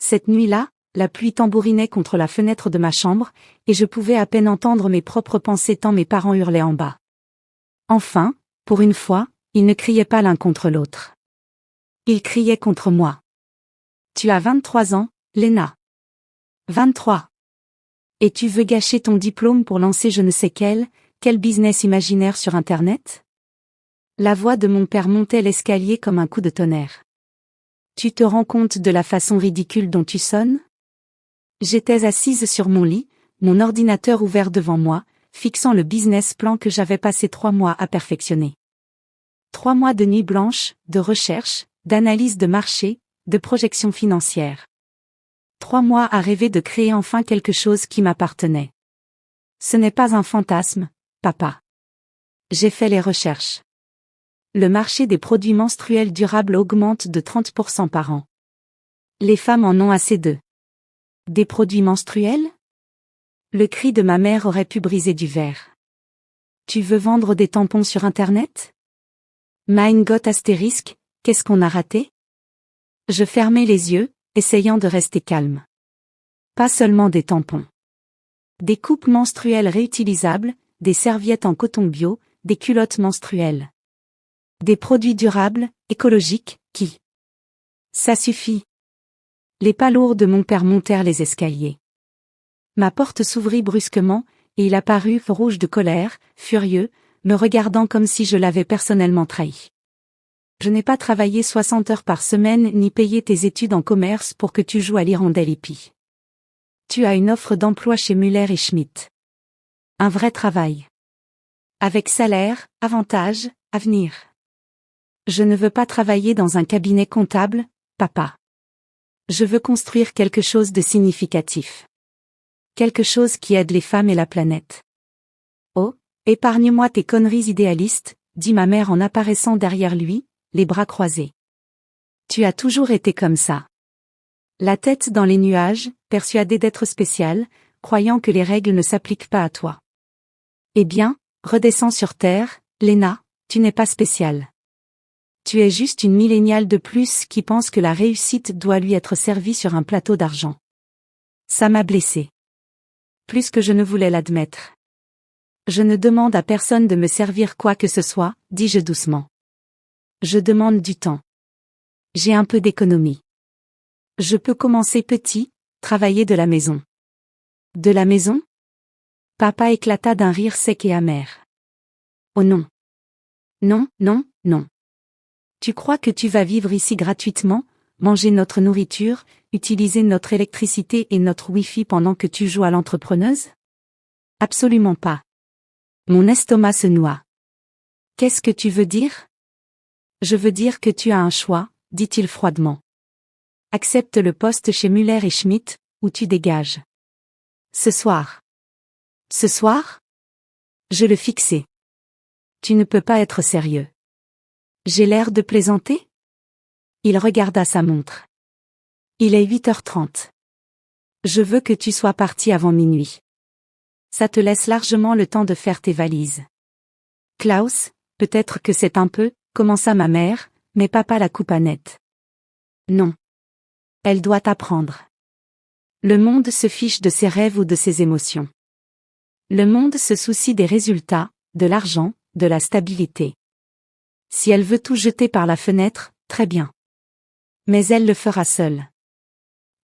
Cette nuit-là, la pluie tambourinait contre la fenêtre de ma chambre, et je pouvais à peine entendre mes propres pensées tant mes parents hurlaient en bas. Enfin, pour une fois, ils ne criaient pas l'un contre l'autre. Ils criaient contre moi. Tu as 23 ans, Léna. 23. Et tu veux gâcher ton diplôme pour lancer je ne sais quel business imaginaire sur Internet? La voix de mon père montait l'escalier comme un coup de tonnerre. Tu te rends compte de la façon ridicule dont tu sonnes? J'étais assise sur mon lit, mon ordinateur ouvert devant moi, fixant le business plan que j'avais passé 3 mois à perfectionner. 3 mois de nuit blanche, de recherche, d'analyse de marché, de projection financière. 3 mois à rêver de créer enfin quelque chose qui m'appartenait. Ce n'est pas un fantasme, papa. J'ai fait les recherches. Le marché des produits menstruels durables augmente de 30% par an. Les femmes en ont assez d'eux. Des produits menstruels? Le cri de ma mère aurait pu briser du verre. Tu veux vendre des tampons sur Internet? Mein Gott astérisque, qu'est-ce qu'on a raté? Je fermais les yeux, essayant de rester calme. Pas seulement des tampons. Des coupes menstruelles réutilisables, des serviettes en coton bio, des culottes menstruelles. Des produits durables, écologiques, qui? Ça suffit. Les pas lourds de mon père montèrent les escaliers. Ma porte s'ouvrit brusquement, et il apparut, rouge de colère, furieux, me regardant comme si je l'avais personnellement trahi. Je n'ai pas travaillé 60 heures par semaine ni payé tes études en commerce pour que tu joues à l'hirondelle hippie. Tu as une offre d'emploi chez Müller et Schmidt. Un vrai travail. Avec salaire, avantages, avenir. Je ne veux pas travailler dans un cabinet comptable, papa. Je veux construire quelque chose de significatif. Quelque chose qui aide les femmes et la planète. Oh, épargne-moi tes conneries idéalistes, dit ma mère en apparaissant derrière lui, les bras croisés. Tu as toujours été comme ça. La tête dans les nuages, persuadée d'être spéciale, croyant que les règles ne s'appliquent pas à toi. Eh bien, redescends sur terre, Léna, tu n'es pas spéciale. Tu es juste une milléniale de plus qui pense que la réussite doit lui être servie sur un plateau d'argent. Ça m'a blessée. Plus que je ne voulais l'admettre. Je ne demande à personne de me servir quoi que ce soit, dis-je doucement. Je demande du temps. J'ai un peu d'économie. Je peux commencer petit, travailler de la maison. De la maison? Papa éclata d'un rire sec et amer. Oh non. Non, non, non. Tu crois que tu vas vivre ici gratuitement, manger notre nourriture, utiliser notre électricité et notre Wi-Fi pendant que tu joues à l'entrepreneuse? Absolument pas. Mon estomac se noie. Qu'est-ce que tu veux dire? Je veux dire que tu as un choix, dit-il froidement. Accepte le poste chez Müller et Schmidt, ou tu dégages. Ce soir. Ce soir? Je le fixais. Tu ne peux pas être sérieux. J'ai l'air de plaisanter? Il regarda sa montre. Il est 8h30. Je veux que tu sois parti avant minuit. Ça te laisse largement le temps de faire tes valises. Klaus, peut-être que c'est un peu, commença ma mère, mais papa la coupa net. Non. Elle doit apprendre. Le monde se fiche de ses rêves ou de ses émotions. Le monde se soucie des résultats, de l'argent, de la stabilité. Si elle veut tout jeter par la fenêtre, très bien. Mais elle le fera seule.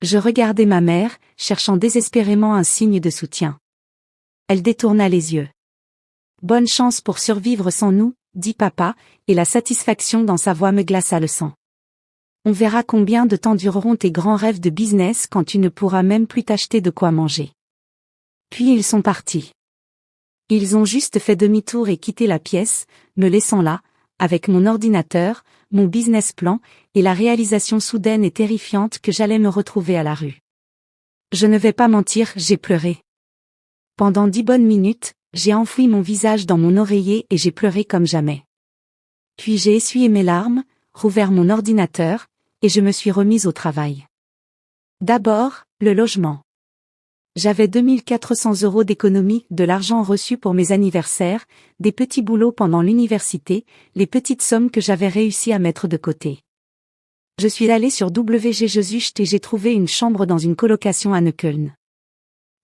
Je regardai ma mère, cherchant désespérément un signe de soutien. Elle détourna les yeux. Bonne chance pour survivre sans nous, dit papa, et la satisfaction dans sa voix me glaça le sang. On verra combien de temps dureront tes grands rêves de business quand tu ne pourras même plus t'acheter de quoi manger. Puis ils sont partis. Ils ont juste fait demi-tour et quitté la pièce, me laissant là, avec mon ordinateur, mon business plan, et la réalisation soudaine et terrifiante que j'allais me retrouver à la rue. Je ne vais pas mentir, j'ai pleuré. Pendant 10 bonnes minutes, j'ai enfoui mon visage dans mon oreiller et j'ai pleuré comme jamais. Puis j'ai essuyé mes larmes, rouvert mon ordinateur, et je me suis remise au travail. D'abord, le logement. J'avais 2400 € d'économie, de l'argent reçu pour mes anniversaires, des petits boulots pendant l'université, les petites sommes que j'avais réussi à mettre de côté. Je suis allé sur WG Gesucht et j'ai trouvé une chambre dans une colocation à Neukölln.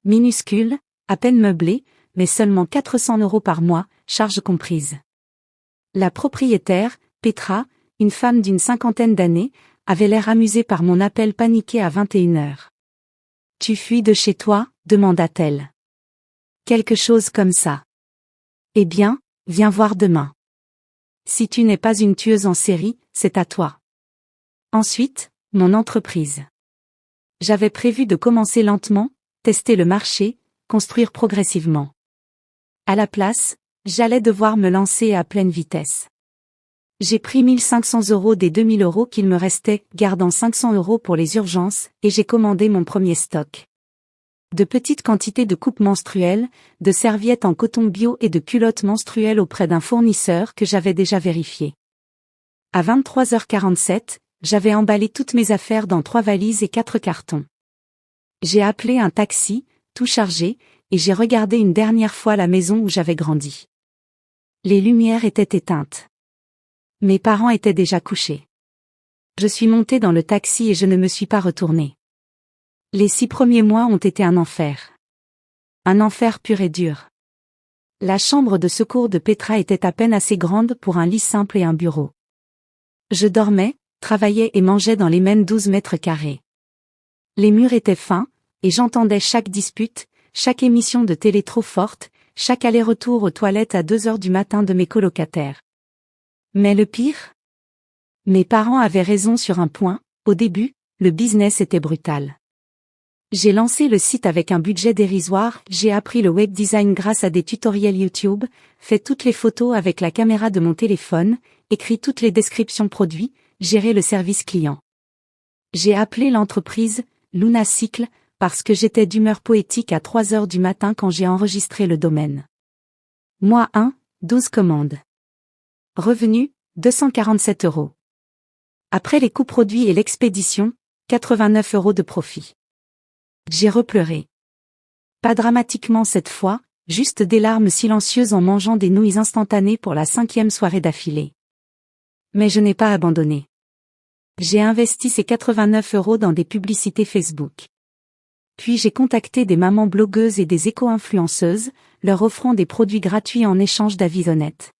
Minuscule, à peine meublée, mais seulement 400 € par mois, charges comprises. La propriétaire, Petra, une femme d'une cinquantaine d'années, avait l'air amusée par mon appel paniqué à 21h. « Tu fuis de chez toi ?» demanda-t-elle. Quelque chose comme ça. Eh bien, viens voir demain. Si tu n'es pas une tueuse en série, c'est à toi. Ensuite, mon entreprise. J'avais prévu de commencer lentement, tester le marché, construire progressivement. À la place, j'allais devoir me lancer à pleine vitesse. J'ai pris 1500 € des 2000 € qu'il me restait, gardant 500 € pour les urgences, et j'ai commandé mon premier stock. De petites quantités de coupes menstruelles, de serviettes en coton bio et de culottes menstruelles auprès d'un fournisseur que j'avais déjà vérifié. À 23h47, j'avais emballé toutes mes affaires dans 3 valises et 4 cartons. J'ai appelé un taxi, tout chargé, et j'ai regardé une dernière fois la maison où j'avais grandi. Les lumières étaient éteintes. Mes parents étaient déjà couchés. Je suis montée dans le taxi et je ne me suis pas retournée. Les 6 premiers mois ont été un enfer. Un enfer pur et dur. La chambre de secours de Petra était à peine assez grande pour un lit simple et un bureau. Je dormais, travaillais et mangeais dans les mêmes 12 mètres carrés. Les murs étaient fins, et j'entendais chaque dispute, chaque émission de télé trop forte, chaque aller-retour aux toilettes à 2h du matin de mes colocataires. Mais le pire ? Mes parents avaient raison sur un point, au début, le business était brutal. J'ai lancé le site avec un budget dérisoire, j'ai appris le web design grâce à des tutoriels YouTube, fait toutes les photos avec la caméra de mon téléphone, écrit toutes les descriptions produits, géré le service client. J'ai appelé l'entreprise Lunacycle, parce que j'étais d'humeur poétique à 3h du matin quand j'ai enregistré le domaine. Mois 1, 12 commandes. Revenu, 247 €. Après les coûts produits et l'expédition, 89 € de profit. J'ai repleuré. Pas dramatiquement cette fois, juste des larmes silencieuses en mangeant des nouilles instantanées pour la 5e soirée d'affilée. Mais je n'ai pas abandonné. J'ai investi ces 89 € dans des publicités Facebook. Puis j'ai contacté des mamans blogueuses et des éco-influenceuses, leur offrant des produits gratuits en échange d'avis honnêtes.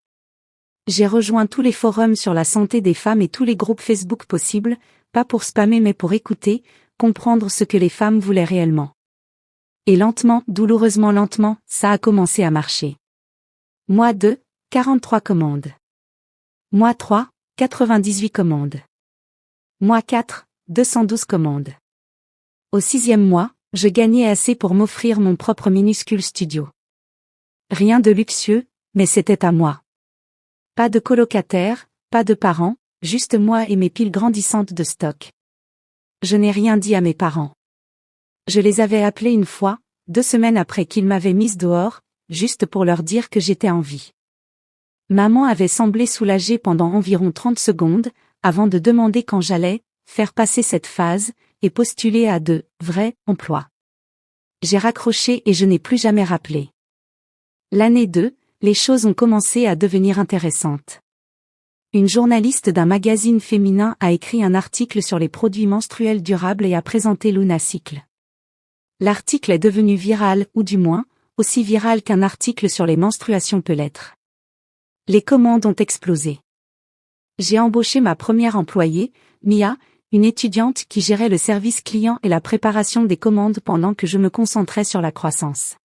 J'ai rejoint tous les forums sur la santé des femmes et tous les groupes Facebook possibles, pas pour spammer mais pour écouter, comprendre ce que les femmes voulaient réellement. Et lentement, douloureusement lentement, ça a commencé à marcher. Mois 2, 43 commandes. Mois 3, 98 commandes. Mois 4, 212 commandes. Au 6e mois, je gagnais assez pour m'offrir mon propre minuscule studio. Rien de luxueux, mais c'était à moi. Pas de colocataires, pas de parents, juste moi et mes piles grandissantes de stock. Je n'ai rien dit à mes parents. Je les avais appelés une fois, 2 semaines après qu'ils m'avaient mise dehors, juste pour leur dire que j'étais en vie. Maman avait semblé soulagée pendant environ 30 secondes, avant de demander quand j'allais faire passer cette phase et postuler à de vrais emplois. J'ai raccroché et je n'ai plus jamais rappelé. L'année 2, les choses ont commencé à devenir intéressantes. Une journaliste d'un magazine féminin a écrit un article sur les produits menstruels durables et a présenté Lunacycle. L'article est devenu viral, ou du moins, aussi viral qu'un article sur les menstruations peut l'être. Les commandes ont explosé. J'ai embauché ma première employée, Mia, une étudiante qui gérait le service client et la préparation des commandes pendant que je me concentrais sur la croissance.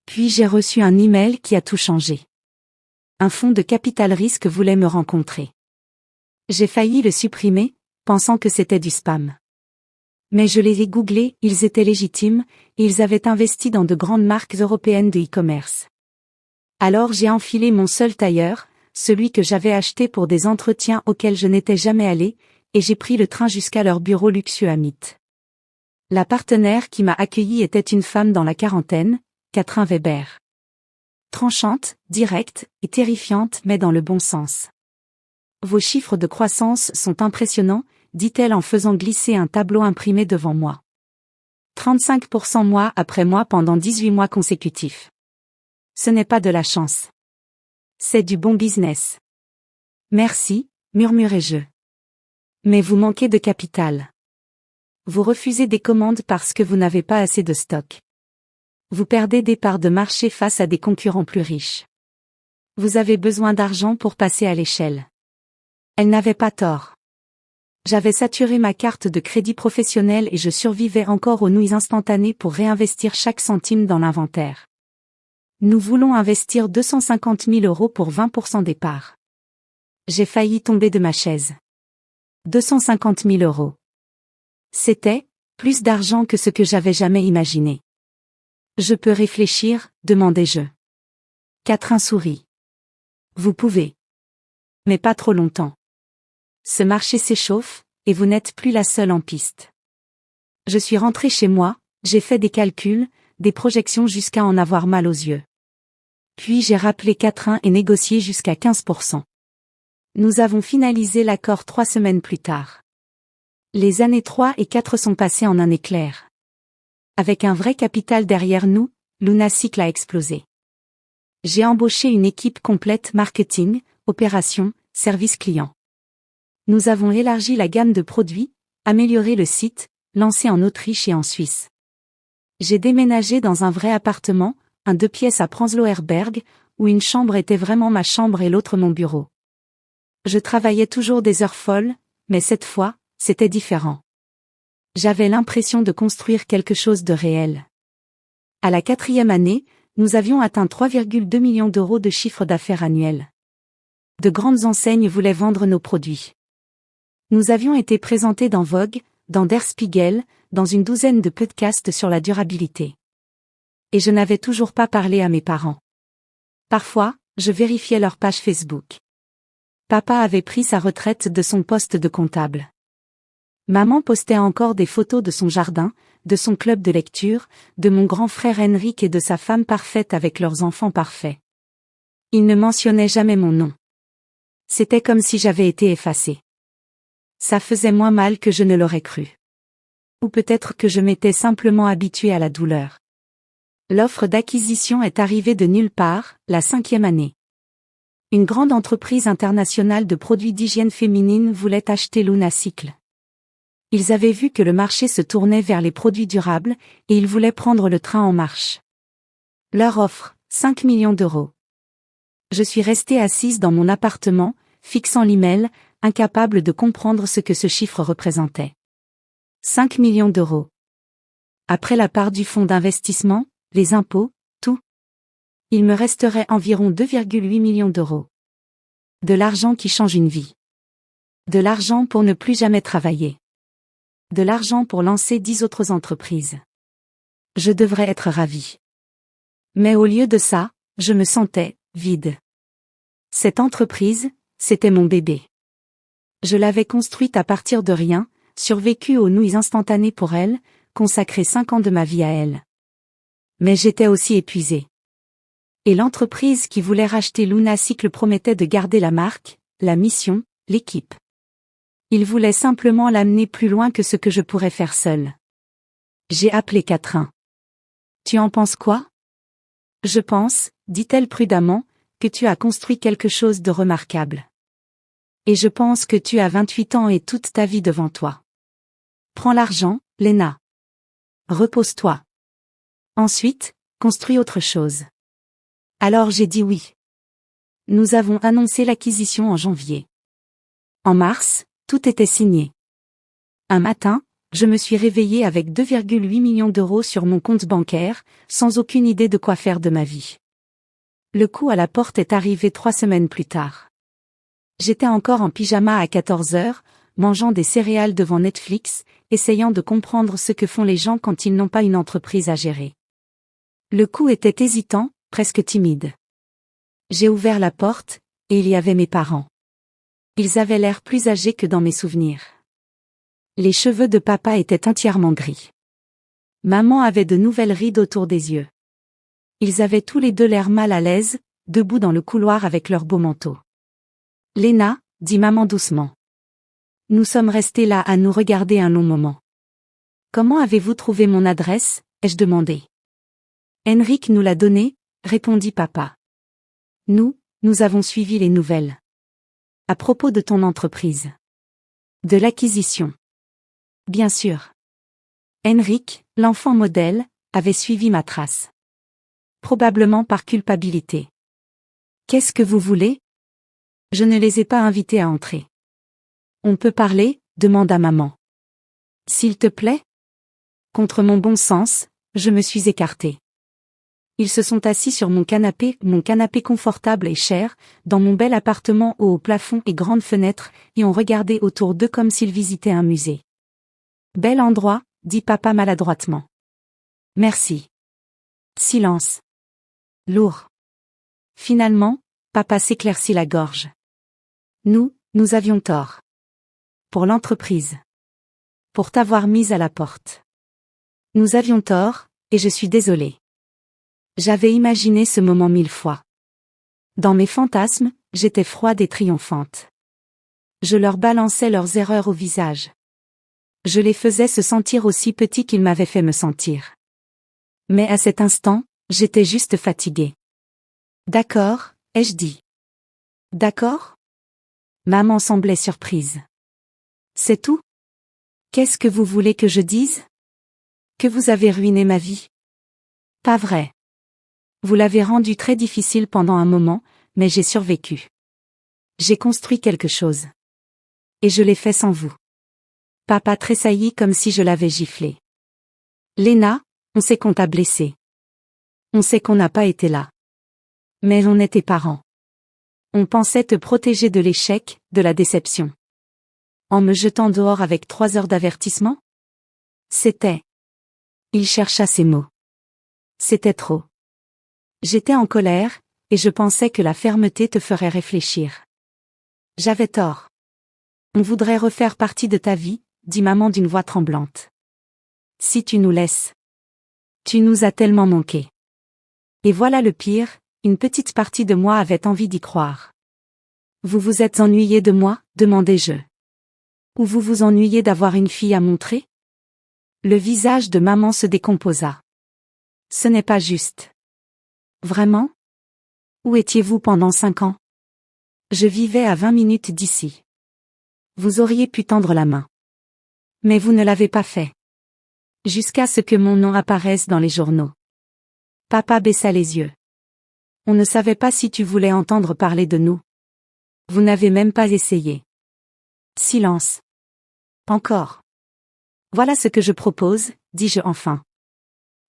Puis j'ai reçu un email qui a tout changé. Un fonds de capital risque voulait me rencontrer. J'ai failli le supprimer, pensant que c'était du spam. Mais je les ai googlés, ils étaient légitimes, et ils avaient investi dans de grandes marques européennes de e-commerce. Alors j'ai enfilé mon seul tailleur, celui que j'avais acheté pour des entretiens auxquels je n'étais jamais allé, et j'ai pris le train jusqu'à leur bureau luxueux à Mitte. La partenaire qui m'a accueilli était une femme dans la quarantaine, Catherine Weber. Tranchante, directe et terrifiante mais dans le bon sens. Vos chiffres de croissance sont impressionnants, dit-elle en faisant glisser un tableau imprimé devant moi. 35% mois après mois pendant 18 mois consécutifs. Ce n'est pas de la chance. C'est du bon business. Merci, murmurai-je. Mais vous manquez de capital. Vous refusez des commandes parce que vous n'avez pas assez de stock. Vous perdez des parts de marché face à des concurrents plus riches. Vous avez besoin d'argent pour passer à l'échelle. Elle n'avait pas tort. J'avais saturé ma carte de crédit professionnel et je survivais encore aux nouilles instantanées pour réinvestir chaque centime dans l'inventaire. Nous voulons investir 250 000 € pour 20% des parts. J'ai failli tomber de ma chaise. 250 000 €. C'était plus d'argent que ce que j'avais jamais imaginé. Je peux réfléchir, demandai-je. Catherine sourit. Vous pouvez. Mais pas trop longtemps. Ce marché s'échauffe, et vous n'êtes plus la seule en piste. Je suis rentrée chez moi, j'ai fait des calculs, des projections jusqu'à en avoir mal aux yeux. Puis j'ai rappelé Catherine et négocié jusqu'à 15%. Nous avons finalisé l'accord 3 semaines plus tard. Les années 3 et 4 sont passées en un éclair. Avec un vrai capital derrière nous, Lunacycle a explosé. J'ai embauché une équipe complète marketing, opération, service client. Nous avons élargi la gamme de produits, amélioré le site, lancé en Autriche et en Suisse. J'ai déménagé dans un vrai appartement, un 2 pièces à Prenzlauer Berg, où une chambre était vraiment ma chambre et l'autre mon bureau. Je travaillais toujours des heures folles, mais cette fois, c'était différent. J'avais l'impression de construire quelque chose de réel. À la 4e année, nous avions atteint 3,2 millions d'euros de chiffre d'affaires annuel. De grandes enseignes voulaient vendre nos produits. Nous avions été présentés dans Vogue, dans Der Spiegel, dans une douzaine de podcasts sur la durabilité. Et je n'avais toujours pas parlé à mes parents. Parfois, je vérifiais leur page Facebook. Papa avait pris sa retraite de son poste de comptable. Maman postait encore des photos de son jardin, de son club de lecture, de mon grand frère Henrik et de sa femme parfaite avec leurs enfants parfaits. Ils ne mentionnaient jamais mon nom. C'était comme si j'avais été effacée. Ça faisait moins mal que je ne l'aurais cru. Ou peut-être que je m'étais simplement habituée à la douleur. L'offre d'acquisition est arrivée de nulle part, la 5e année. Une grande entreprise internationale de produits d'hygiène féminine voulait acheter Lunacycle. Ils avaient vu que le marché se tournait vers les produits durables, et ils voulaient prendre le train en marche. Leur offre, 5 millions d'euros. Je suis restée assise dans mon appartement, fixant l'email, incapable de comprendre ce que ce chiffre représentait. 5 millions d'euros. Après la part du fonds d'investissement, les impôts, tout. Il me resterait environ 2,8 millions d'euros. De l'argent qui change une vie. De l'argent pour ne plus jamais travailler. De l'argent pour lancer 10 autres entreprises. Je devrais être ravie. Mais au lieu de ça, je me sentais vide. Cette entreprise, c'était mon bébé. Je l'avais construite à partir de rien, survécu aux nouilles instantanées pour elle, consacré 5 ans de ma vie à elle. Mais j'étais aussi épuisée. Et l'entreprise qui voulait racheter Lunacycle promettait de garder la marque, la mission, l'équipe. Il voulait simplement l'amener plus loin que ce que je pourrais faire seule. J'ai appelé Catherine. Tu en penses quoi? Je pense, dit-elle prudemment, que tu as construit quelque chose de remarquable. Et je pense que tu as 28 ans et toute ta vie devant toi. Prends l'argent, Lena. Repose-toi. Ensuite, construis autre chose. Alors j'ai dit oui. Nous avons annoncé l'acquisition en janvier. En mars, tout était signé. Un matin, je me suis réveillée avec 2,8 millions d'euros sur mon compte bancaire, sans aucune idée de quoi faire de ma vie. Le coup à la porte est arrivé 3 semaines plus tard. J'étais encore en pyjama à 14 heures, mangeant des céréales devant Netflix, essayant de comprendre ce que font les gens quand ils n'ont pas une entreprise à gérer. Le coup était hésitant, presque timide. J'ai ouvert la porte, et il y avait mes parents. Ils avaient l'air plus âgés que dans mes souvenirs. Les cheveux de papa étaient entièrement gris. Maman avait de nouvelles rides autour des yeux. Ils avaient tous les deux l'air mal à l'aise, debout dans le couloir avec leurs beaux manteaux. Lena, dit maman doucement. Nous sommes restés là à nous regarder un long moment. Comment avez-vous trouvé mon adresse, ai-je demandé. Henrik nous l'a donnée, répondit papa. Nous avons suivi les nouvelles. À propos de ton entreprise. De l'acquisition. Bien sûr. Henrik, l'enfant modèle, avait suivi ma trace. Probablement par culpabilité. Qu'est-ce que vous voulez? Je ne les ai pas invités à entrer. On peut parler? Demanda maman. S'il te plaît? Contre mon bon sens, je me suis écartée. Ils se sont assis sur mon canapé confortable et cher, dans mon bel appartement haut au plafond et grandes fenêtres, et ont regardé autour d'eux comme s'ils visitaient un musée. Bel endroit, dit papa maladroitement. Merci. Silence. Lourd. Finalement, papa s'éclaircit la gorge. Nous avions tort. Pour l'entreprise. Pour t'avoir mise à la porte. Nous avions tort, et je suis désolée. J'avais imaginé ce moment 1000 fois. Dans mes fantasmes, j'étais froide et triomphante. Je leur balançais leurs erreurs au visage. Je les faisais se sentir aussi petits qu'ils m'avaient fait me sentir. Mais à cet instant, j'étais juste fatiguée. D'accord, ai-je dit. D'accord? Maman semblait surprise. C'est tout? Qu'est-ce que vous voulez que je dise? Que vous avez ruiné ma vie? Pas vrai. Vous l'avez rendu très difficile pendant un moment, mais j'ai survécu. J'ai construit quelque chose. Et je l'ai fait sans vous. Papa tressaillit comme si je l'avais giflé. Léna, on sait qu'on t'a blessé. On sait qu'on n'a pas été là. Mais on était parents. On pensait te protéger de l'échec, de la déception. En me jetant dehors avec 3 heures d'avertissement? C'était. Il chercha ses mots. C'était trop. J'étais en colère, et je pensais que la fermeté te ferait réfléchir. J'avais tort. On voudrait refaire partie de ta vie, dit maman d'une voix tremblante. Si tu nous laisses. Tu nous as tellement manqué. Et voilà le pire, une petite partie de moi avait envie d'y croire. Vous vous êtes ennuyé de moi, demandai-je. Ou vous vous ennuyez d'avoir une fille à montrer? Le visage de maman se décomposa. Ce n'est pas juste. Vraiment? Où étiez-vous pendant 5 ans? Je vivais à 20 minutes d'ici. Vous auriez pu tendre la main. Mais vous ne l'avez pas fait. Jusqu'à ce que mon nom apparaisse dans les journaux. Papa baissa les yeux. On ne savait pas si tu voulais entendre parler de nous. Vous n'avez même pas essayé. Silence. Encore. Voilà ce que je propose, dis-je enfin.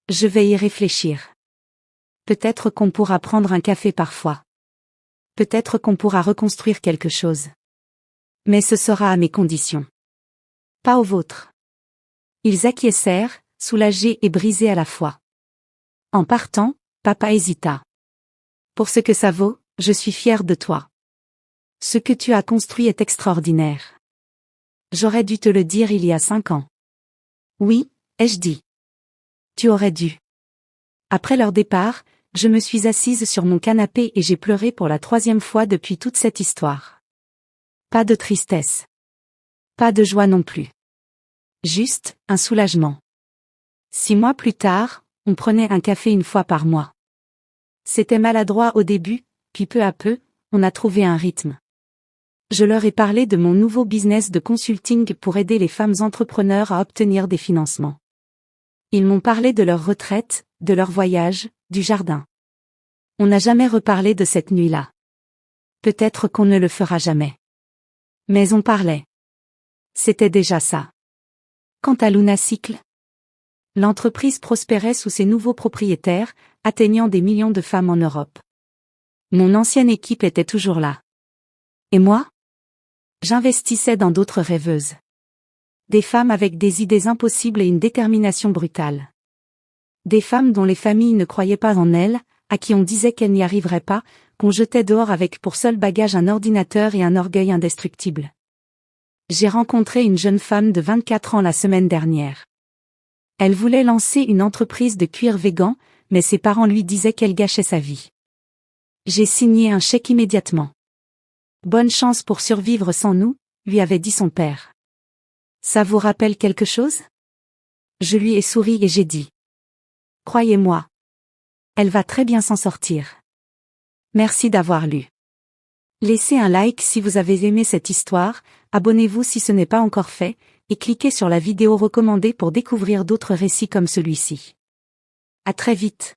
Je vais y réfléchir. Peut-être qu'on pourra prendre un café parfois. Peut-être qu'on pourra reconstruire quelque chose. Mais ce sera à mes conditions. Pas aux vôtres. Ils acquiescèrent, soulagés et brisés à la fois. En partant, papa hésita. Pour ce que ça vaut, je suis fière de toi. Ce que tu as construit est extraordinaire. J'aurais dû te le dire il y a 5 ans. Oui, ai-je dit. Tu aurais dû. Après leur départ, je me suis assise sur mon canapé et j'ai pleuré pour la 3e fois depuis toute cette histoire. Pas de tristesse. Pas de joie non plus. Juste, un soulagement. 6 mois plus tard, on prenait un café une fois par mois. C'était maladroit au début, puis peu à peu, on a trouvé un rythme. Je leur ai parlé de mon nouveau business de consulting pour aider les femmes entrepreneurs à obtenir des financements. Ils m'ont parlé de leur retraite, de leur voyage, du jardin. On n'a jamais reparlé de cette nuit-là. Peut-être qu'on ne le fera jamais. Mais on parlait. C'était déjà ça. Quant à Lunacycle, l'entreprise prospérait sous ses nouveaux propriétaires, atteignant des millions de femmes en Europe. Mon ancienne équipe était toujours là. Et moi? J'investissais dans d'autres rêveuses. Des femmes avec des idées impossibles et une détermination brutale. Des femmes dont les familles ne croyaient pas en elles, à qui on disait qu'elles n'y arriveraient pas, qu'on jetait dehors avec pour seul bagage un ordinateur et un orgueil indestructible. J'ai rencontré une jeune femme de 24 ans la semaine dernière. Elle voulait lancer une entreprise de cuir végan, mais ses parents lui disaient qu'elle gâchait sa vie. J'ai signé un chèque immédiatement. Bonne chance pour survivre sans nous, lui avait dit son père. Ça vous rappelle quelque chose? Je lui ai souri et j'ai dit. Croyez-moi. Elle va très bien s'en sortir. Merci d'avoir lu. Laissez un like si vous avez aimé cette histoire, abonnez-vous si ce n'est pas encore fait, et cliquez sur la vidéo recommandée pour découvrir d'autres récits comme celui-ci. À très vite.